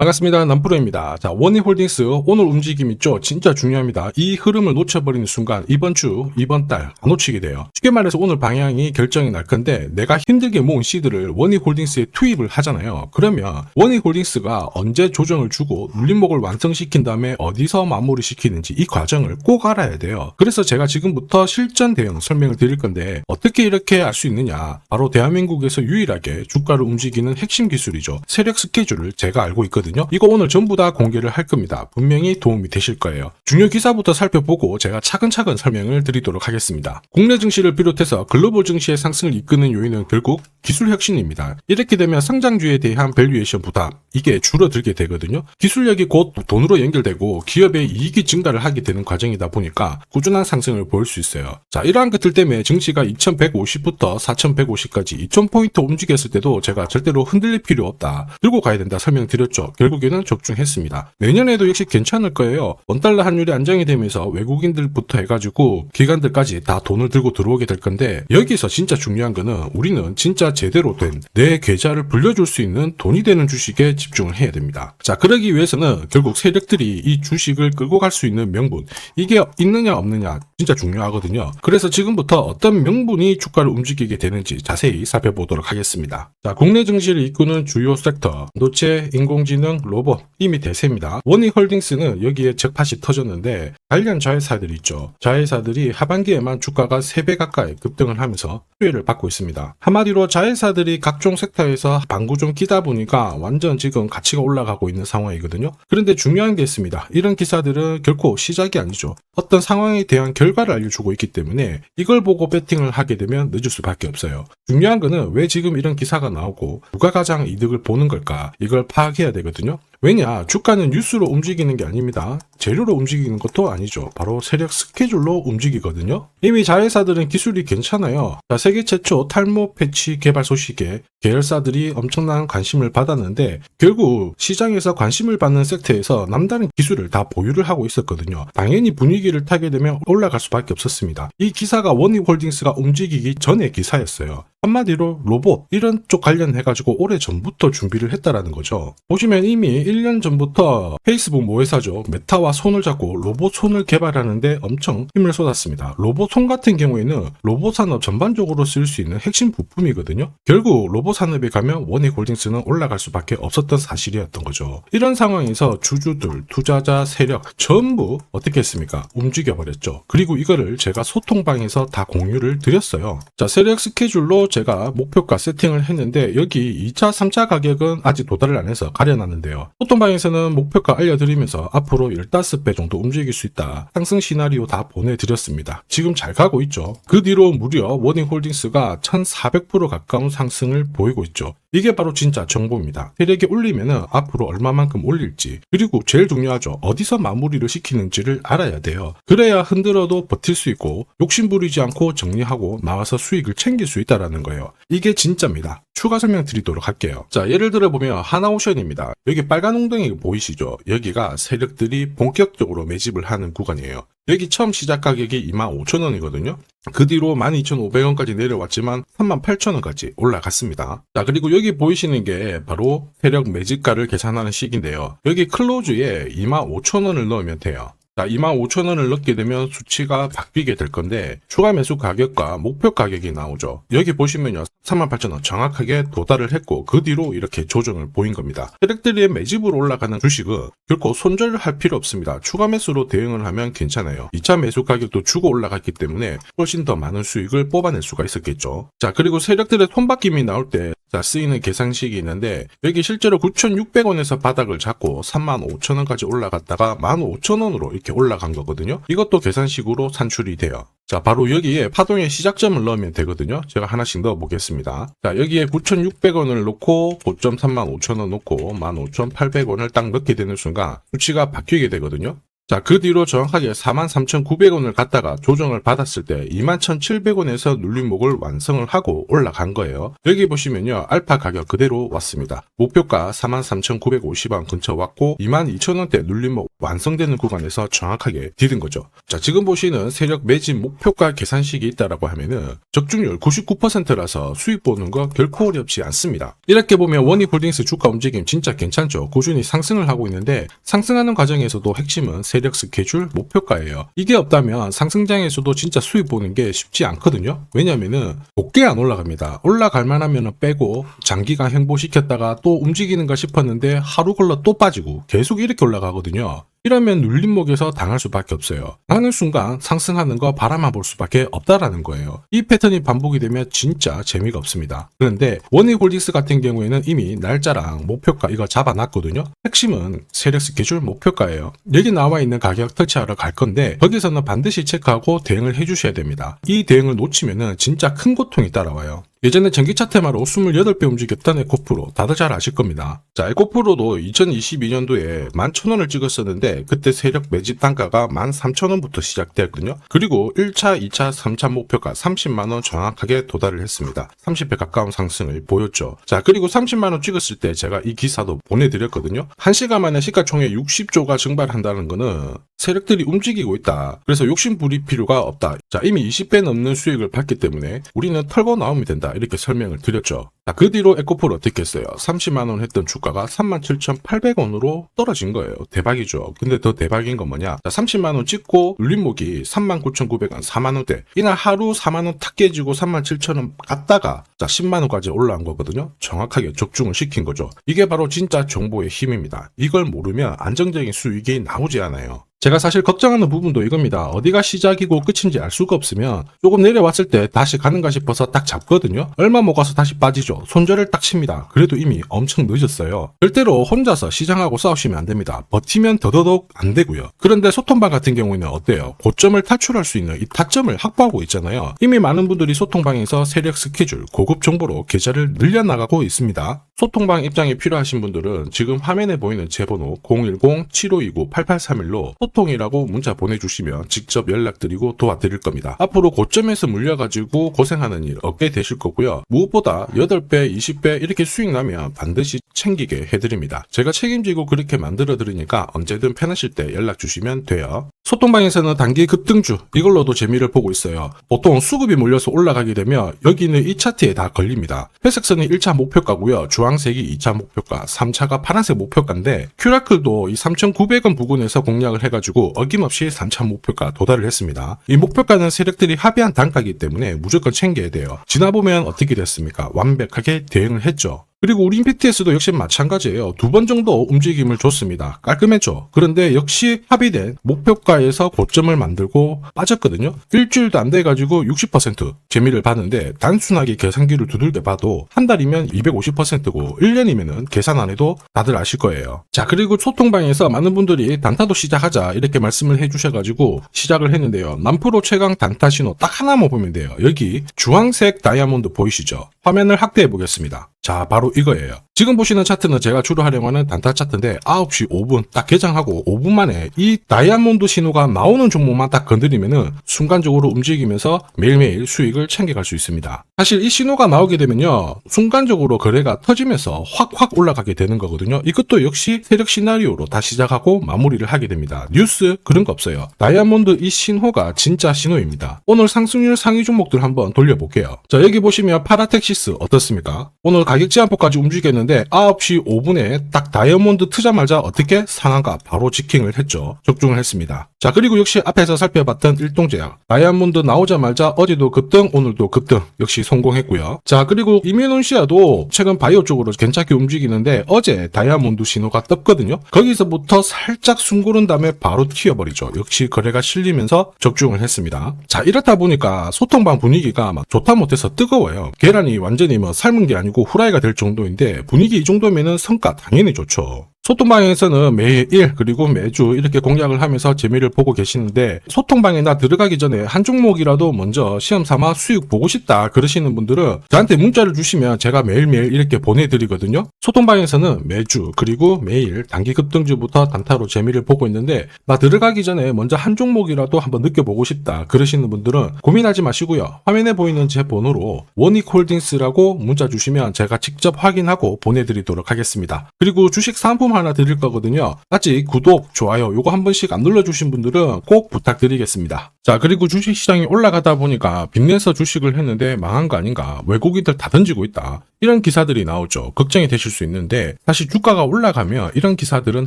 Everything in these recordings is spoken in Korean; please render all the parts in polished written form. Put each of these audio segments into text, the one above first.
반갑습니다. 남프로입니다. 자, 원희홀딩스 오늘 움직임 있죠? 진짜 중요합니다. 이 흐름을 놓쳐버리는 순간 이번 주, 이번 달 안 놓치게 돼요. 쉽게 말해서 오늘 방향이 결정이 날 건데 내가 힘들게 모은 시드를 원희홀딩스에 투입을 하잖아요. 그러면 원희홀딩스가 언제 조정을 주고 눌림목을 완성시킨 다음에 어디서 마무리시키는지 이 과정을 꼭 알아야 돼요. 그래서 제가 지금부터 실전 대응 설명을 드릴 건데 어떻게 이렇게 알 수 있느냐? 바로 대한민국에서 유일하게 주가를 움직이는 핵심 기술이죠. 세력 스케줄을 제가 알고 있거든요. 이거 오늘 전부 다 공개를 할 겁니다. 분명히 도움이 되실 거예요. 중요 기사부터 살펴보고 제가 차근차근 설명을 드리도록 하겠습니다. 국내 증시를 비롯해서 글로벌 증시의 상승을 이끄는 요인은 결국 기술 혁신입니다. 이렇게 되면 성장주에 대한 밸류에이션 부담, 이게 줄어들게 되거든요. 기술력이 곧 돈으로 연결되고 기업의 이익이 증가를 하게 되는 과정이다 보니까 꾸준한 상승을 보일 수 있어요. 자, 이러한 것들 때문에 증시가 2150부터 4150까지 2000포인트 움직였을 때도 제가 절대로 흔들릴 필요 없다. 들고 가야 된다 설명드렸죠. 결국에는 적중했습니다. 내년에도 역시 괜찮을 거예요. 원달러 환율이 안정이 되면서 외국인들부터 해가지고 기관들까지 다 돈을 들고 들어오게 될 건데 여기서 진짜 중요한 거는 우리는 진짜 제대로 된 내 계좌를 불려줄 수 있는 돈이 되는 주식에 집중을 해야 됩니다. 자, 그러기 위해서는 결국 세력들이 이 주식을 끌고 갈 수 있는 명분, 이게 있느냐 없느냐 진짜 중요하거든요. 그래서 지금부터 어떤 명분이 주가를 움직이게 되는지 자세히 살펴보도록 하겠습니다. 자, 국내 증시를 이끄는 주요 섹터, 반도체, 인공지능, 로봇, 이미 대세입니다. 원희홀딩스는 여기에 적팟이 터졌는데 관련 자회사들이 있죠. 자회사들이 하반기에만 주가가 3배 가까이 급등을 하면서 수혜를 받고 있습니다. 한마디로 자회사들이 각종 섹터에서 방구 좀 끼다 보니까 완전 지금 가치가 올라가고 있는 상황이거든요. 그런데 중요한 게 있습니다. 이런 기사들은 결코 시작이 아니죠. 어떤 상황에 대한 결과를 알려주고 있기 때문에 이걸 보고 배팅을 하게 되면 늦을 수밖에 없어요. 중요한 거는 왜 지금 이런 기사가 나오고 누가 가장 이득을 보는 걸까? 이걸 파악해야 되거든요. 왜냐, 주가는 뉴스로 움직이는 게 아닙니다. 재료로 움직이는 것도 아니죠. 바로 세력 스케줄로 움직이거든요. 이미 자회사들은 기술이 괜찮아요. 자, 세계 최초 탈모 패치 개발 소식에 계열사들이 엄청난 관심을 받았는데 결국 시장에서 관심을 받는 섹터에서 남다른 기술을 다 보유를 하고 있었거든요. 당연히 분위기를 타게 되면 올라갈 수밖에 없었습니다. 이 기사가 원희홀딩스가 움직이기 전의 기사였어요. 한마디로 로봇 이런 쪽 관련해가지고 오래 전부터 준비를 했다라는 거죠. 보시면 이미 1년 전부터 페이스북 모회사죠. 메타와 손을 잡고 로봇 손을 개발하는데 엄청 힘을 쏟았습니다. 로봇 손 같은 경우에는 로봇 산업 전반적으로 쓸 수 있는 핵심 부품이거든요. 결국 로봇 산업에 가면 원희홀딩스는 올라갈 수밖에 없었던 사실이었던 거죠. 이런 상황에서 주주들, 투자자, 세력 전부 어떻게 했습니까? 움직여버렸죠. 그리고 이거를 제가 소통방에서 다 공유를 드렸어요. 자, 세력 스케줄로 제가 목표가 세팅을 했는데 여기 2차, 3차 가격은 아직 도달을 안 해서 가려놨는데요. 소통방에서는 목표가 알려드리면서 앞으로 15배 정도 움직일 수 있다. 상승 시나리오 다 보내드렸습니다. 지금 잘 가고 있죠. 그 뒤로 무려 원희홀딩스가 1400% 가까운 상승을 보이고 있죠. 이게 바로 진짜 정보입니다. 세력이 올리면은 앞으로 얼마만큼 올릴지, 그리고 제일 중요하죠. 어디서 마무리를 시키는지를 알아야 돼요. 그래야 흔들어도 버틸 수 있고 욕심부리지 않고 정리하고 나와서 수익을 챙길 수 있다라는 거예요. 이게 진짜입니다. 추가 설명 드리도록 할게요. 자, 예를 들어 보면 하나오션입니다. 여기 빨간 웅덩이 보이시죠? 여기가 세력들이 본격적으로 매집을 하는 구간이에요. 여기 처음 시작 가격이 25,000원이거든요. 그 뒤로 12,500원까지 내려왔지만 38,000원까지 올라갔습니다. 자, 그리고 여기 보이시는 게 바로 세력 매집가를 계산하는 식인데요. 여기 클로즈에 25,000원을 넣으면 돼요. 자, 25,000원을 넣게 되면 수치가 바뀌게 될 건데 추가 매수 가격과 목표 가격이 나오죠. 여기 보시면요. 38,000원 정확하게 도달을 했고 그 뒤로 이렇게 조정을 보인 겁니다. 세력들의 매집으로 올라가는 주식은 결코 손절을 할 필요 없습니다. 추가 매수로 대응을 하면 괜찮아요. 2차 매수 가격도 주고 올라갔기 때문에 훨씬 더 많은 수익을 뽑아낼 수가 있었겠죠. 자, 그리고 세력들의 손바뀜이 나올 때 쓰이는 계산식이 있는데 여기 실제로 9,600원에서 바닥을 잡고 35,000원까지 올라갔다가 15,000원으로 이렇게 올라간 거거든요. 이것도 계산식으로 산출이 돼요. 자, 바로 여기에 파동의 시작점을 넣으면 되거든요. 제가 하나씩 넣어 보겠습니다. 자, 여기에 9,600원을 넣고 고점 35,000원 넣고 15,800원을 딱 넣게 되는 순간 수치가 바뀌게 되거든요. 자, 그 뒤로 정확하게 43,900원을 갖다가 조정을 받았을 때 21,700원에서 눌림목을 완성을 하고 올라간 거예요. 여기 보시면요, 알파 가격 그대로 왔습니다. 목표가 43,950원 근처 왔고 22,000원대 눌림목 완성되는 구간에서 정확하게 디딘 거죠. 자, 지금 보시는 세력 매진 목표가 계산식이 있다라고 하면은 적중률 99%라서 수익 보는 거 결코 어렵지 않습니다. 이렇게 보면 원익홀딩스 주가 움직임 진짜 괜찮죠. 꾸준히 상승을 하고 있는데 상승하는 과정에서도 핵심은 세력 스케줄 목표가예요. 이게 없다면 상승장에서도 진짜 수익 보는 게 쉽지 않거든요. 왜냐면은 높게 안 올라갑니다. 올라갈 만하면 빼고 장기간 횡보시켰다가 또 움직이는가 싶었는데 하루 걸러 또 빠지고 계속 이렇게 올라가거든요. 이러면 눌림목에서 당할 수밖에 없어요. 하는 순간 상승하는 거 바라만 볼 수밖에 없다라는 거예요. 이 패턴이 반복이 되면 진짜 재미가 없습니다. 그런데 원익홀딩스 같은 경우에는 이미 날짜랑 목표가 이거 잡아놨거든요. 핵심은 세력 스케줄 목표가예요. 여기 나와 있는 가격 터치하러 갈 건데 거기서는 반드시 체크하고 대응을 해주셔야 됩니다. 이 대응을 놓치면은 진짜 큰 고통이 따라와요. 예전에 전기차 테마로 28배 움직였던 에코프로 다들 잘 아실 겁니다. 자, 에코프로도 2022년도에 11,000원을 찍었었는데 그때 세력 매집 단가가 13,000원부터 시작되었거든요. 그리고 1차, 2차, 3차 목표가 30만원 정확하게 도달을 했습니다. 30배 가까운 상승을 보였죠. 자, 그리고 30만원 찍었을 때 제가 이 기사도 보내드렸거든요. 1시간 만에 시가총액 60조가 증발한다는 거는 세력들이 움직이고 있다. 그래서 욕심 부릴 필요가 없다. 자, 이미 20배 넘는 수익을 받기 때문에 우리는 털고 나오면 된다. 이렇게 설명을 드렸죠. 자, 그 뒤로 에코프로 어떻게 했어요? 30만원 했던 주가가 37,800원으로 떨어진 거예요. 대박이죠. 근데 더 대박인 건 뭐냐? 자, 30만원 찍고 눌림목이 39,900원, 4만원대. 이날 하루 4만원 탁 깨지고 37,000원 갔다가 자, 10만원까지 올라온 거거든요. 정확하게 적중을 시킨 거죠. 이게 바로 진짜 정보의 힘입니다. 이걸 모르면 안정적인 수익이 나오지 않아요. 제가 사실 걱정하는 부분도 이겁니다. 어디가 시작이고 끝인지 알 수가 없으면 조금 내려왔을 때 다시 가는가 싶어서 딱 잡거든요. 얼마 못 가서 다시 빠지죠. 손절을 딱 칩니다. 그래도 이미 엄청 늦었어요. 절대로 혼자서 시장하고 싸우시면 안 됩니다. 버티면 더더욱 안 되고요. 그런데 소통방 같은 경우에는 어때요? 고점을 탈출할 수 있는 이 타점을 확보하고 있잖아요. 이미 많은 분들이 소통방에서 세력 스케줄, 고급 정보로 계좌를 늘려나가고 있습니다. 소통방 입장이 필요하신 분들은 지금 화면에 보이는 제 번호 010-7529-8831로 소통이라고 문자 보내주시면 직접 연락드리고 도와드릴 겁니다. 앞으로 고점에서 물려가지고 고생하는 일 없게 되실 거고요. 무엇보다 8배, 20배 이렇게 수익 나면 반드시 챙기게 해드립니다. 제가 책임지고 그렇게 만들어드리니까 언제든 편하실 때 연락 주시면 돼요. 소통방에서는 단기 급등주 이걸로도 재미를 보고 있어요. 보통 수급이 몰려서 올라가게 되면 여기는 이 차트에 다 걸립니다. 회색선이 1차 목표가고요. 주황색이 2차 목표가, 3차가 파란색 목표가인데 큐라클도 이 3,900원 부근에서 공략을 해가지고 어김없이 3차 목표가 도달을 했습니다. 이 목표가는 세력들이 합의한 단가이기 때문에 무조건 챙겨야 돼요. 지나보면 어떻게 됐습니까? 완벽하게 대응을 했죠. 그리고 우리 임팩트에서도 역시 마찬가지예요. 2번 정도 움직임을 줬습니다. 깔끔했죠. 그런데 역시 합의된 목표가에서 고점을 만들고 빠졌거든요. 일주일도 안 돼가지고 60% 재미를 봤는데 단순하게 계산기를 두들겨 봐도 한 달이면 250%고 1년이면은 계산 안 해도 다들 아실 거예요. 자, 그리고 소통방에서 많은 분들이 단타도 시작하자 이렇게 말씀을 해주셔가지고 시작을 했는데요. 남프로 최강 단타 신호 딱 하나만 보면 돼요. 여기 주황색 다이아몬드 보이시죠? 화면을 확대해 보겠습니다. 자, 바로 이거예요. 지금 보시는 차트는 제가 주로 활용하는 단타 차트인데 9시 5분 딱 개장하고 5분 만에 이 다이아몬드 신호가 나오는 종목만 딱 건드리면은 순간적으로 움직이면서 매일매일 수익을 챙겨갈 수 있습니다. 사실 이 신호가 나오게 되면요, 순간적으로 거래가 터지면서 확 올라가게 되는 거거든요. 이것도 역시 세력 시나리오로 다 시작하고 마무리를 하게 됩니다. 뉴스 그런 거 없어요. 다이아몬드 이 신호가 진짜 신호입니다. 오늘 상승률 상위 종목들 한번 돌려볼게요. 자, 여기 보시면 파라텍시스 어떻습니까? 오늘 가격 제한폭까지 움직였는데 9시 5분에 딱 다이아몬드 트자마자 어떻게 상한가 바로 지킹을 했죠. 적중을 했습니다. 자, 그리고 역시 앞에서 살펴봤던 일동제약 다이아몬드 나오자마자 어제도 급등 오늘도 급등 역시 성공했고요. 자, 그리고 이뮤논시아도 최근 바이오 쪽으로 괜찮게 움직이는데 어제 다이아몬드 신호가 떴거든요. 거기서부터 살짝 숨고른 다음에 바로 튀어버리죠. 역시 거래가 실리면서 적중을 했습니다. 자, 이렇다 보니까 소통방 분위기가 막 좋다 못해서 뜨거워요. 계란이 완전히 삶은 게 아니고 후라이가 될 정도인데 분위기 이 정도면은 성과 당연히 좋죠. 소통방에서는 매일 그리고 매주 이렇게 공략을 하면서 재미를 보고 계시는데, 소통방에나 들어가기 전에 한 종목이라도 먼저 시험 삼아 수익 보고 싶다 그러시는 분들은 저한테 문자를 주시면 제가 매일매일 이렇게 보내드리거든요. 소통방에서는 매주 그리고 매일 단기 급등주부터 단타로 재미를 보고 있는데, 나 들어가기 전에 먼저 한 종목이라도 한번 느껴보고 싶다 그러시는 분들은 고민하지 마시고요. 화면에 보이는 제 번호로 원익홀딩스라고 문자 주시면 제가 직접 확인하고 보내드리도록 하겠습니다. 그리고 주식 상품 하나 드릴 거거든요. 아직 구독, 좋아요 요거 한 번씩 안 눌러주신 분들은 꼭 부탁드리겠습니다. 자, 그리고 주식시장이 올라가다 보니까 빚내서 주식을 했는데 망한 거 아닌가, 외국인들 다 던지고 있다, 이런 기사들이 나오죠. 걱정이 되실 수 있는데, 사실 주가가 올라가면 이런 기사들은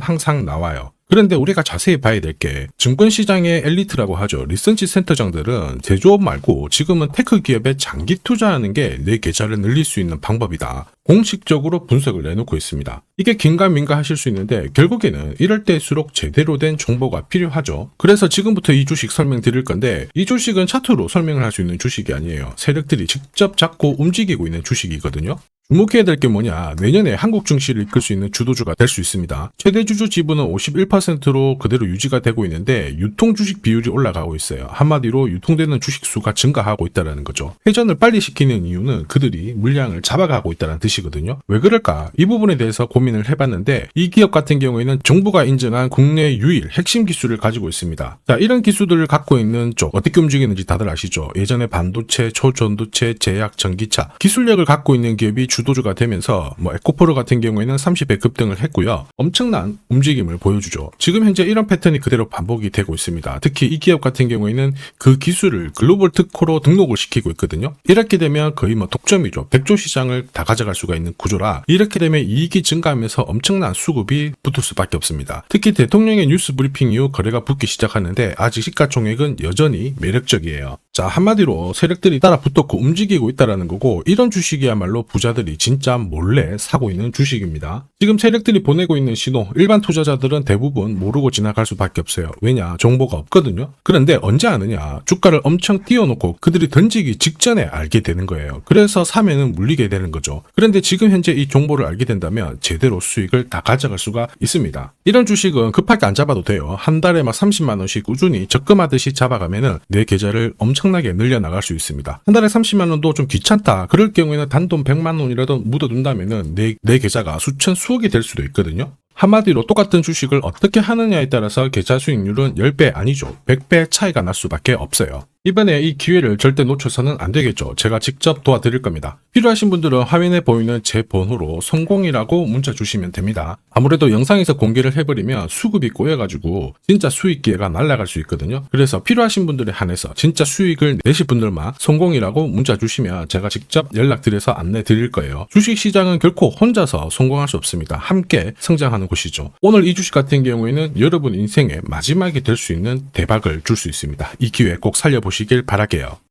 항상 나와요. 그런데 우리가 자세히 봐야 될 게, 증권시장의 엘리트라고 하죠. 리서치 센터장들은 제조업 말고 지금은 테크 기업에 장기 투자하는 게 내 계좌를 늘릴 수 있는 방법이다, 공식적으로 분석을 내놓고 있습니다. 이게 긴가민가 하실 수 있는데, 결국에는 이럴 때일수록 제대로 된 정보가 필요하죠. 그래서 지금부터 이 주식 설명드릴 건데, 이 주식은 차트로 설명을 할 수 있는 주식이 아니에요. 세력들이 직접 잡고 움직이고 있는 주식이거든요. 주목해야 될 게 뭐냐, 내년에 한국 증시를 이끌 수 있는 주도주가 될 수 있습니다. 최대 주주 지분은 51%로 그대로 유지가 되고 있는데, 유통 주식 비율이 올라가고 있어요. 한마디로 유통되는 주식 수가 증가하고 있다는 거죠. 회전을 빨리 시키는 이유는 그들이 물량을 잡아가고 있다는 뜻이거든요. 왜 그럴까? 이 부분에 대해서 고민을 해봤는데, 이 기업 같은 경우에는 정부가 인정한 국내 유일 핵심 기술을 가지고 있습니다. 자, 이런 기술들을 갖고 있는 쪽 어떻게 움직이는지 다들 아시죠? 예전에 반도체, 초전도체, 제약, 전기차 기술력을 갖고 있는 기업이 주도주가 되면서 에코프로 같은 경우에는 30배 급등을 했고요. 엄청난 움직임을 보여주죠. 지금 현재 이런 패턴이 그대로 반복이 되고 있습니다. 특히 이 기업 같은 경우에는 그 기술을 글로벌 특허로 등록을 시키고 있거든요. 이렇게 되면 거의 독점이죠. 100조 시장을 다 가져갈 수가 있는 구조라, 이렇게 되면 이익이 증가하면서 엄청난 수급이 붙을 수밖에 없습니다. 특히 대통령의 뉴스 브리핑 이후 거래가 붙기 시작하는데, 아직 시가총액은 여전히 매력적이에요. 자, 한마디로 세력들이 따라 붙었고 움직이고 있다는 거고, 이런 주식이야말로 부자들이 진짜 몰래 사고 있는 주식입니다. 지금 세력들이 보내고 있는 신호, 일반 투자자들은 대부분 모르고 지나갈 수밖에 없어요. 왜냐? 정보가 없거든요. 그런데 언제 아느냐? 주가를 엄청 띄워놓고 그들이 던지기 직전에 알게 되는 거예요. 그래서 사면은 물리게 되는 거죠. 그런데 지금 현재 이 정보를 알게 된다면 제대로 수익을 다 가져갈 수가 있습니다. 이런 주식은 급하게 안 잡아도 돼요. 한 달에 30만 원씩 꾸준히 적금하듯이 잡아가면은 내 계좌를 엄청나게 늘려나갈 수 있습니다. 한 달에 30만 원도 좀 귀찮다, 그럴 경우에는 단돈 100만 원이라도 묻어둔다면은 내 계좌가 수천 수억이 될 수도 있거든요. 한마디로 똑같은 주식을 어떻게 하느냐에 따라서 계좌 수익률은 10배 아니죠. 100배 차이가 날 수밖에 없어요. 이번에 이 기회를 절대 놓쳐서는 안 되겠죠. 제가 직접 도와드릴 겁니다. 필요하신 분들은 화면에 보이는 제 번호로 성공이라고 문자 주시면 됩니다. 아무래도 영상에서 공개를 해버리면 수급이 꼬여가지고 진짜 수익 기회가 날아갈 수 있거든요. 그래서 필요하신 분들에 한해서 진짜 수익을 내실 분들만 성공이라고 문자 주시면 제가 직접 연락드려서 안내 드릴 거예요. 주식시장은 결코 혼자서 성공할 수 없습니다. 함께 성장하는 곳이죠. 오늘 이 주식 같은 경우에는 여러분 인생의 마지막이 될 수 있는 대박을 줄 수 있습니다. 이 기회 꼭 살려보시길 바랄게요.